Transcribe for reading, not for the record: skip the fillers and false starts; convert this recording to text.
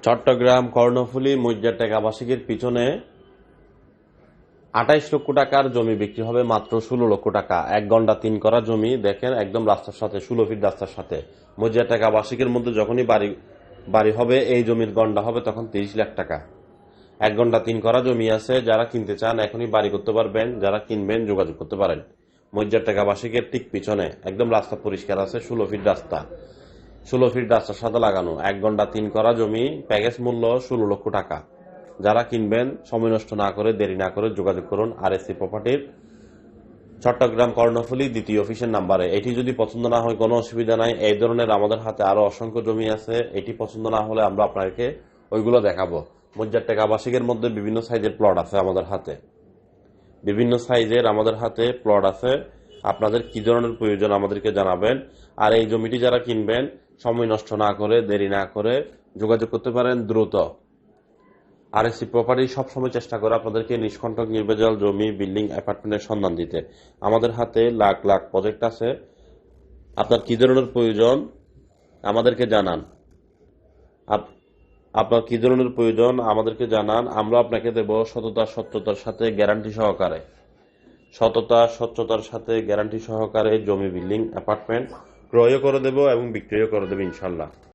চট্টগ্রাম কর্ণফুলী মজ্জারটেক আবাসিকের পিছনে 28 লক্ষ টাকার জমি বিক্রি হবে মাত্র 16 লক্ষ টাকা। 1 ঘন্টা 3 করা জমি দেখেন, একদম রাস্তার সাথে, 16 ফিট রাস্তার সাথে। মজ্জারটেক আবাসিকের মধ্যে যখনই বাড়ি হবে, এই জমির গন্ডা হবে তখন 30 লাখ টাকা। 1 ঘন্টা 3 করা জমি আছে, যারা কিনতে চান এখনই বাড়ি করতে পারবেন, যারা কিনবেন যোগাযোগ করতে পারেন। মজ্জারটেক আবাসিকের ঠিক পিছনে একদম রাস্তা পরিষ্কার আছে, 16 ফিট রাস্তা, 16 ফিট রাস্তার সাথে লাগানো। 1 ঘন্টা 3 করা জমি, প্যাকেজ মূল্য 16 লক্ষ টাকা। যারা কিনবেন সময় নষ্ট না করে, দেরি না করে যোগাযোগ করুন RSC প্রপার্টির চট্টগ্রাম কর্ণফুলী 2য় অফিসের নাম্বারে। এটি যদি পছন্দ না হয় কোনো অসুবিধা নাই, এই ধরনের আমাদের হাতে আরো অসংখ্য জমি আছে। এটি পছন্দ না হলে আমরা আপনাকে ওইগুলো দেখাবো। মজ্জারটেক আবাসিকের মধ্যে বিভিন্ন সাইজের প্লট আছে আমাদের হাতে, বিভিন্ন সাইজের আমাদের হাতে প্লট আছে। আপনাদের কি ধরনের প্রয়োজন আমাদেরকে জানাবেন। আর এই জমিটি যারা কিনবেন সময় নষ্ট না করে, দেরি না করে যোগাযোগ করতে পারেন দ্রুত। RSC প্রপার্টি সবসময় চেষ্টা করে আপনাদেরকে নিষ্কণ্টক নির্ভেজাল জমি, বিল্ডিং, অ্যাপার্টমেন্টের সন্ধান দিতে। আমাদের হাতে লাখ লাখ প্রজেক্ট আছে। আপনার কি ধরনের প্রয়োজন আমাদেরকে জানান। আপনার কি ধরনের প্রয়োজন আমাদেরকে জানান, আমরা আপনাকে দেব সততা সত্যতার সাথে গ্যারান্টি সহকারে। সততা স্বচ্ছতার সাথে গ্যারান্টি সহকারে জমি, বিল্ডিং, অ্যাপার্টমেন্ট ক্রয়ও করে দেব এবং বিক্রয়ও করে দেব ইনশাল্লাহ।